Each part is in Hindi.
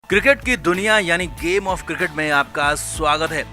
क्रिकेट की दुनिया यानी गेम ऑफ क्रिकेट में आपका स्वागत है।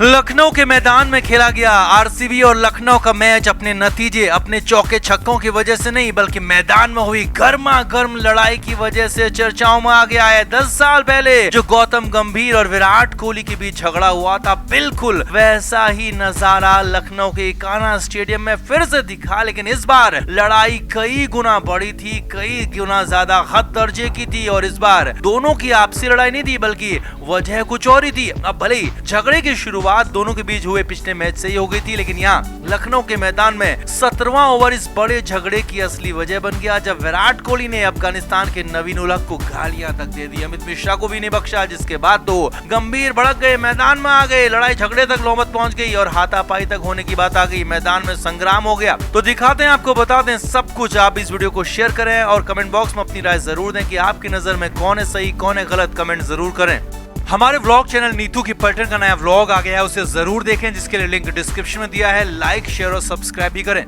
लखनऊ के मैदान में खेला गया आरसीबी और लखनऊ का मैच अपने नतीजे, अपने चौके छक्कों की वजह से नहीं बल्कि मैदान में हुई गर्मा गर्म लड़ाई की वजह से चर्चाओं में आ गया है। 10 साल पहले जो गौतम गंभीर और विराट कोहली के बीच झगड़ा हुआ था, बिल्कुल वैसा ही नजारा लखनऊ के इकाना स्टेडियम में फिर से दिखा, लेकिन इस बार लड़ाई कई गुना बड़ी थी, कई गुना ज्यादा हद दर्जे की थी और इस बार दोनों की आपसी लड़ाई नहीं थी बल्कि वजह कुछ और ही थी। अब भले ही झगड़े की शुरुआत दोनों के बीच हुए पिछले मैच से ही हो गई थी, लेकिन यहाँ लखनऊ के मैदान में 17वां ओवर इस बड़े झगड़े की असली वजह बन गया जब विराट कोहली ने अफगानिस्तान के नवीन उल-हक को गालियां तक दे दी, अमित मिश्रा को भी नहीं बख्शा, जिसके बाद तो गंभीर भड़क गए, मैदान में आ गए, लड़ाई झगड़े तक नौबत पहुंच गई और हाथापाई तक होने की बात आ गई, मैदान में संग्राम हो गया। तो दिखाते हैं आपको, बताते हैं सब कुछ। आप इस वीडियो को शेयर करें और कमेंट बॉक्स में अपनी राय जरूर दें कि आपकी नजर में कौन है सही कौन है गलत, कमेंट जरूर करें। हमारे व्लॉग चैनल नीतू की पैटर्न का नया व्लॉग आ गया है, उसे जरूर देखें जिसके लिए लिंक डिस्क्रिप्शन में दिया है। लाइक शेयर और सब्सक्राइब भी करें।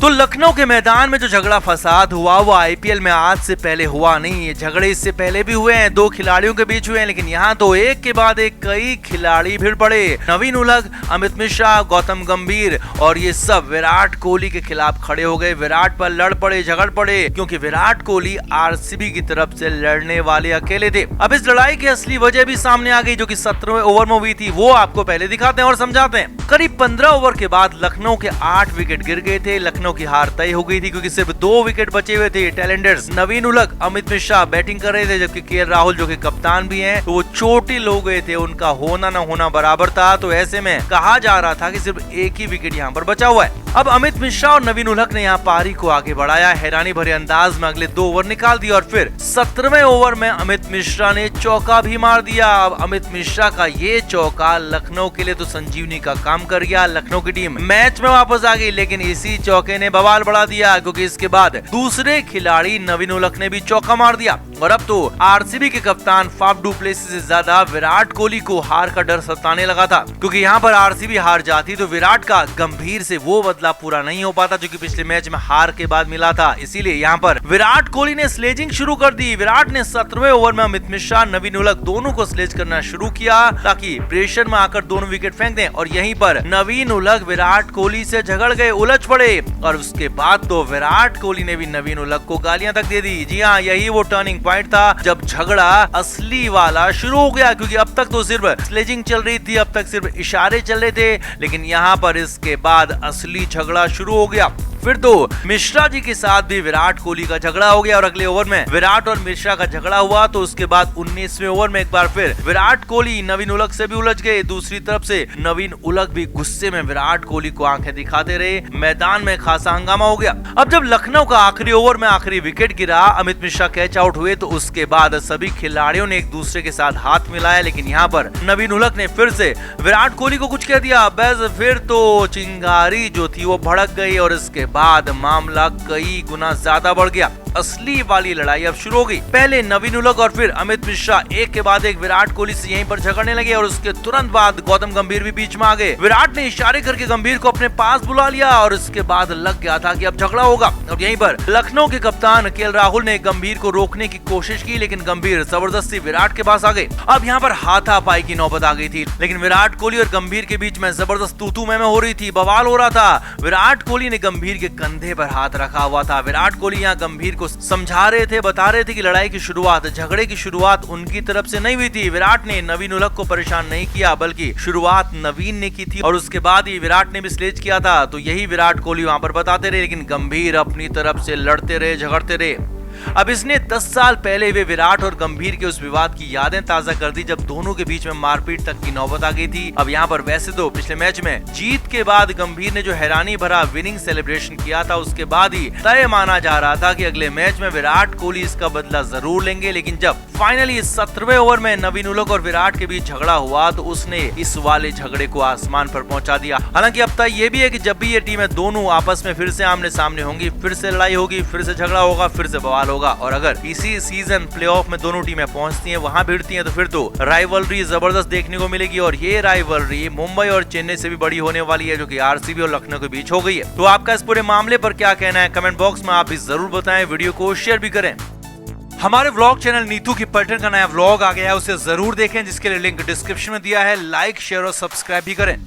तो लखनऊ के मैदान में जो झगड़ा फसाद हुआ वो आईपीएल में आज से पहले हुआ नहीं, ये झगड़े इससे पहले भी हुए हैं, 2 खिलाड़ियों के बीच हुए हैं, लेकिन यहाँ तो एक के बाद एक कई खिलाड़ी भिड़ पड़े। नवीन उल-हक, अमित मिश्रा, गौतम गंभीर और ये सब विराट कोहली के खिलाफ खड़े हो गए, विराट पर लड़ पड़े, झगड़ पड़े, क्योंकि विराट कोहली आरसीबी की तरफ से लड़ने वाले अकेले थे। अब इस लड़ाई की असली वजह भी सामने आ गई जो कि 17वें ओवर में हुई थी, वो आपको पहले दिखाते हैं और समझाते हैं। करीब 15 ओवर के बाद लखनऊ के 8 विकेट गिर गए थे, लखनऊ की हार तय हो गई थी क्योंकि सिर्फ 2 विकेट बचे हुए थे। टैलेंटर्स नवीन उल-हक, अमित मिश्रा बैटिंग कर रहे थे जबकि केएल राहुल जो कि कप्तान भी हैं तो वो चोटिल हो गए थे, उनका होना न होना बराबर था। तो ऐसे में कहा जा रहा था कि सिर्फ एक ही विकेट यहाँ पर बचा हुआ है। अब अमित मिश्रा और नवीन उल-हक ने यहाँ पारी को आगे बढ़ाया, हैरानी भरे अंदाज में अगले 2 ओवर निकाल दिए और फिर 17वें ओवर में अमित मिश्रा ने चौका भी मार दिया। अब अमित मिश्रा का ये चौका लखनऊ के लिए तो संजीवनी का काम कर गया, लखनऊ की टीम मैच में वापस आ गई, लेकिन इसी चौके ने बवाल बढ़ा दिया क्योंकि इसके बाद दूसरे खिलाड़ी नवीन उल-हक ने भी चौका मार दिया और अब तो आरसीबी के कप्तान फाफ डू प्लेसिस से ज्यादा विराट कोहली को हार का डर सताने लगा था, क्योंकि यहाँ पर आरसीबी हार जाती तो विराट का गंभीर से वो बदला पूरा नहीं हो पाता जो कि पिछले मैच में हार के बाद मिला था। इसीलिए यहाँ पर विराट कोहली ने स्लेजिंग शुरू कर दी। विराट ने 17वें ओवर में अमित मिश्रा, नवीन उल-हक दोनों को स्लेज करना शुरू किया ताकि प्रेशर में आकर दोनों विकेट फेंक दें और यहीं पर नवीन उल-हक विराट कोहली से झगड़ गए, उलझ पड़े और उसके बाद तो विराट कोहली ने भी नवीन उल-हक को गालियां तक दे दी। जी हाँ, यही वो टर्निंग पॉइंट था जब झगड़ा असली वाला शुरू हो गया, क्योंकि अब तक तो सिर्फ स्लेजिंग चल रही थी, अब तक सिर्फ इशारे चल रहे थे, लेकिन यहाँ पर इसके बाद असली झगड़ा शुरू हो गया। फिर तो मिश्रा जी के साथ भी विराट कोहली का झगड़ा हो गया और अगले ओवर में विराट और मिश्रा का झगड़ा हुआ। तो उसके बाद 19वें ओवर में एक बार फिर विराट कोहली नवीन उल-हक से भी उलझ गए। दूसरी तरफ से नवीन उल-हक भी गुस्से में विराट कोहली को आंखें दिखाते रहे, मैदान में खासा हंगामा हो गया। अब जब लखनऊ का आखिरी ओवर में आखिरी विकेट गिरा, अमित मिश्रा कैच आउट हुए, तो उसके बाद सभी खिलाड़ियों ने एक दूसरे के साथ हाथ मिलाया, लेकिन यहाँ पर नवीन उल-हक ने फिर से विराट कोहली को कुछ कह दिया। बस फिर तो चिंगारी जो थी वो भड़क गई और इसके बाद मामला कई गुना ज्यादा बढ़ गया। असली वाली लड़ाई अब शुरू हो गई। पहले नवीन उल-हक और फिर अमित मिश्रा एक के बाद एक विराट कोहली से यहीं पर झगड़ने लगे और उसके तुरंत बाद गौतम गंभीर भी बीच में आ गए। विराट ने इशारे करके गंभीर को अपने पास बुला लिया और उसके बाद लग गया था कि अब झगड़ा होगा और यहीं पर लखनऊ के कप्तान केएल राहुल ने गंभीर को रोकने की कोशिश की, लेकिन गंभीर जबरदस्ती विराट के पास आ गए। अब यहाँ पर हाथापाई की नौबत आ गई थी, लेकिन विराट कोहली और गंभीर के बीच में जबरदस्त तू-तू मैं हो रही थी, बवाल हो रहा था। विराट कोहली ने गंभीर के कंधे पर हाथ रखा हुआ था। विराट कोहली यहाँ गंभीर को समझा रहे थे, बता रहे थे कि लड़ाई की शुरुआत, झगड़े की शुरुआत उनकी तरफ से नहीं हुई थी। विराट ने नवीन उल-हक को परेशान नहीं किया बल्कि शुरुआत नवीन ने की थी और उसके बाद ही विराट ने भी स्लेज किया था। तो यही विराट कोहली वहां पर बताते रहे, लेकिन गंभीर अपनी तरफ से लड़ते रहे, झगड़ते रहे। अब इसने 10 साल पहले वे विराट और गंभीर के उस विवाद की यादें ताजा कर दी जब दोनों के बीच में मारपीट तक की नौबत आ गई थी। अब यहाँ पर वैसे तो पिछले मैच में जीत के बाद गंभीर ने जो हैरानी भरा विनिंग सेलिब्रेशन किया था, उसके बाद ही तय माना जा रहा था कि अगले मैच में विराट कोहली इसका बदला जरूर लेंगे। लेकिन जब फाइनली 17वें ओवर में नवीन उल-हक और विराट के बीच झगड़ा हुआ तो उसने इस वाले झगड़े को आसमान पर पहुंचा दिया। हालांकि अब तक ये भी है कि जब भी ये टीमें दोनों आपस में फिर से आमने सामने होंगी, फिर से लड़ाई होगी, फिर से झगड़ा होगा, फिर से बवाल सवाल होगा। और अगर इसी सीजन प्लेऑफ में दोनों टीमें पहुंचती हैं, वहां भिड़ती हैं, तो फिर तो राइवलरी जबरदस्त देखने को मिलेगी। और ये राइवलरी मुंबई और चेन्नई से भी बड़ी होने वाली है, जो कि आरसीबी और लखनऊ के बीच हो गई है। तो आपका इस पूरे मामले पर क्या कहना है, कमेंट बॉक्स में आप भी जरूर बताएं। वीडियो को शेयर भी करें। हमारे व्लॉग चैनल नीतू की पर्यटन का नया व्लॉग आ गया है, उसे जरूर देखें, जिसके लिए लिंक डिस्क्रिप्शन में दिया है। लाइक, शेयर और सब्सक्राइब भी करें।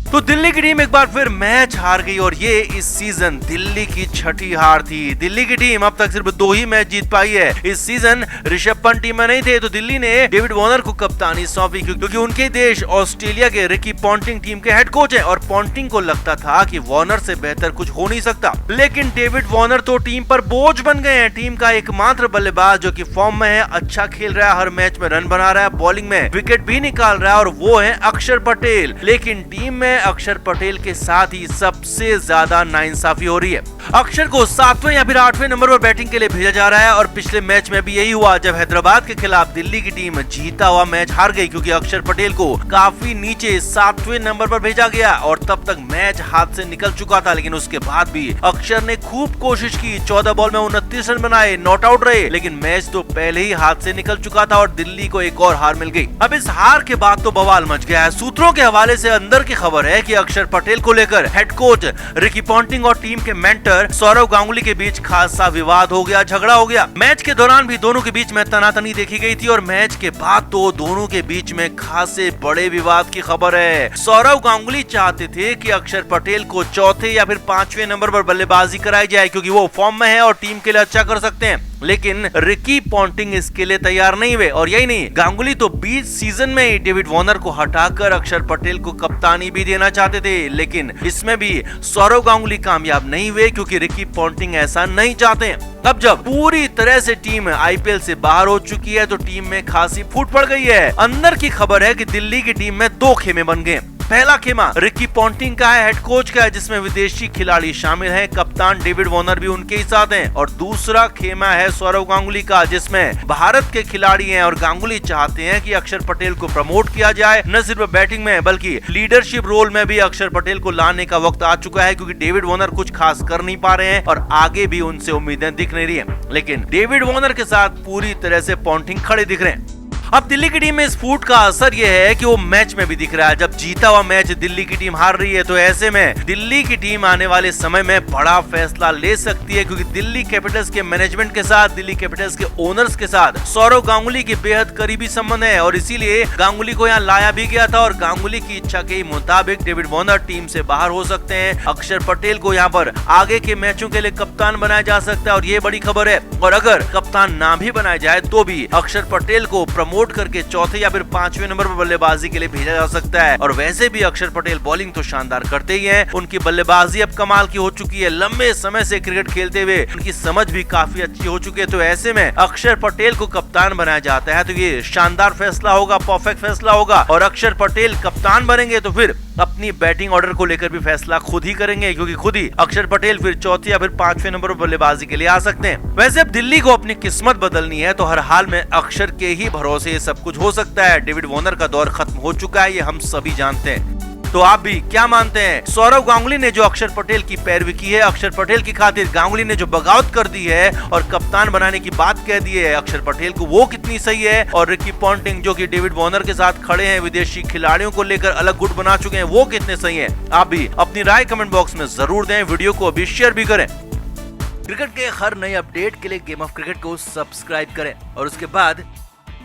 तो दिल्ली की टीम एक बार फिर मैच हार गई और ये इस सीजन दिल्ली की छठी हार थी। दिल्ली की टीम अब तक सिर्फ 2 ही मैच जीत पाई है। इस सीजन ऋषभ पंत टीम में नहीं थे, तो दिल्ली ने डेविड वार्नर को कप्तानी सौंपी, क्योंकि उनके देश ऑस्ट्रेलिया के रिकी पॉन्टिंग टीम के हेड कोच हैं और पॉन्टिंग को लगता था कि वार्नर से बेहतर कुछ हो नहीं सकता। लेकिन डेविड वार्नर तो टीम पर बोझ बन गए हैं। टीम का एकमात्र बल्लेबाज जो कि फॉर्म में है, अच्छा खेल रहा है, हर मैच में रन बना रहा है, बॉलिंग में विकेट भी निकाल रहा है, और वो है अक्षर पटेल। लेकिन टीम में अक्षर पटेल के साथ ही सबसे ज्यादा नाइंसाफी हो रही है। अक्षर को 7वें या फिर 8वें नंबर पर बैटिंग के लिए भेजा जा रहा है, और पिछले मैच में भी यही हुआ, जब हैदराबाद के खिलाफ दिल्ली की टीम जीता हुआ मैच हार गई, क्योंकि अक्षर पटेल को काफी नीचे 7वें नंबर पर भेजा गया और तब तक मैच हाथ से निकल चुका था। लेकिन उसके बाद भी अक्षर ने खूब कोशिश की, 14 बॉल में 29 रन बनाए, नॉट आउट रहे, लेकिन मैच तो पहले ही हाथ से निकल चुका था और दिल्ली को एक और हार मिल गई। अब इस हार के बाद तो बवाल मच गया है। सूत्रों के हवाले से अंदर की खबर है कि अक्षर पटेल को लेकर हेड कोच रिकी पॉन्टिंग और टीम के मेंटर सौरव गांगुली के बीच खासा विवाद हो गया, झगड़ा हो गया। मैच के दौरान भी दोनों के बीच में तनातनी देखी गई थी और मैच के बाद तो दोनों के बीच में खासे बड़े विवाद की खबर है। सौरव गांगुली चाहते थे कि अक्षर पटेल को 4थे या फिर 5वें नंबर पर बल्लेबाजी कराई जाए, क्योंकि वो फॉर्म में है और टीम के लिए अच्छा कर सकते हैं। लेकिन रिकी पॉन्टिंग इसके लिए तैयार नहीं हुए। और यही नहीं, गांगुली तो बीच सीजन में ही डेविड वार्नर को हटाकर अक्षर पटेल को कप्तानी भी देना चाहते थे, लेकिन इसमें भी सौरव गांगुली कामयाब नहीं हुए, क्योंकि रिकी पॉन्टिंग ऐसा नहीं चाहते हैं। अब जब पूरी तरह से टीम आईपीएल से बाहर हो चुकी है, तो टीम में खासी फूट पड़ गई है। अंदर की खबर है कि दिल्ली की टीम में 2 खेमे बन गए। पहला खेमा रिकी पॉन्टिंग का है, हेड कोच का है, जिसमें विदेशी खिलाड़ी शामिल हैं, कप्तान डेविड वार्नर भी उनके ही साथ हैं। और दूसरा खेमा है सौरव गांगुली का, जिसमें भारत के खिलाड़ी हैं और गांगुली चाहते हैं कि अक्षर पटेल को प्रमोट किया जाए, न सिर्फ बैटिंग में बल्कि लीडरशिप रोल में भी अक्षर पटेल को लाने का वक्त आ चुका है, क्योंकि डेविड वार्नर कुछ खास कर नहीं पा रहे हैं और आगे भी उनसे उम्मीदें दिख नहीं रही है। लेकिन डेविड वार्नर के साथ पूरी तरह से पॉन्टिंग खड़े दिख रहे हैं। अब दिल्ली की टीम में इस फूट का असर यह है कि वो मैच में भी दिख रहा है। जब जीता हुआ मैच दिल्ली की टीम हार रही है, तो ऐसे में दिल्ली की टीम आने वाले समय में बड़ा फैसला ले सकती है, क्योंकि दिल्ली कैपिटल्स के मैनेजमेंट के साथ, दिल्ली कैपिटल्स के ओनर्स के साथ सौरव गांगुली के बेहद करीबी संबंध है और इसीलिए गांगुली को यहाँ लाया भी गया था। और गांगुली की इच्छा के मुताबिक डेविड वार्नर टीम से बाहर हो सकते हैं। अक्षर पटेल को यहाँ पर आगे के मैचों के लिए कप्तान बनाया जा सकता है और ये बड़ी खबर है। और अगर कप्तान ना भी बनाया जाए, तो भी अक्षर पटेल को प्रमोट करके 4थे या फिर 5वें नंबर पर बल्लेबाजी के लिए भेजा जा सकता है। और वैसे भी अक्षर पटेल बॉलिंग तो शानदार करते ही हैं, उनकी बल्लेबाजी अब कमाल की हो चुकी है। लंबे समय से क्रिकेट खेलते हुए उनकी समझ भी काफी अच्छी हो चुकी है। तो ऐसे में अक्षर पटेल को कप्तान बनाया जाता है, तो ये शानदार फैसला होगा, परफेक्ट फैसला होगा। और अक्षर पटेल कप्तान बनेंगे तो फिर अपनी बैटिंग ऑर्डर को लेकर भी फैसला खुद ही करेंगे, क्योंकि खुद ही अक्षर पटेल फिर 4थे या फिर 5वें नंबर पर बल्लेबाजी के लिए आ सकते हैं। वैसे अब दिल्ली को अपनी किस्मत बदलनी है, तो हर हाल में अक्षर के ही भरोसे ये सब कुछ हो सकता है। डेविड वार्नर का दौर खत्म हो चुका है, ये हम सभी जानते हैं। तो आप भी क्या मानते हैं? सौरव गांगुली ने जो अक्षर पटेल की पैरवी की है, अक्षर पटेल की खातिर गांगुली ने जो बगावत कर दी है और कप्तान बनाने की बात कह दी है अक्षर पटेल को, वो कितनी सही है? और रिकी पॉन्टिंग जो कि डेविड वार्नर के साथ खड़े हैं, विदेशी खिलाड़ियों को लेकर अलग गुट बना चुके हैं, वो कितने सही है? आप भी अपनी राय कमेंट बॉक्स में जरूर दें। वीडियो को अभी शेयर भी करें। क्रिकेट के हर नए अपडेट के लिए गेम ऑफ क्रिकेट को सब्सक्राइब करें और उसके बाद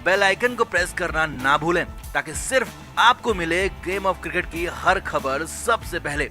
बेल आइकन को प्रेस करना ना भूलें, ताकि सिर्फ आपको मिले गेम ऑफ क्रिकेट की हर खबर सबसे पहले।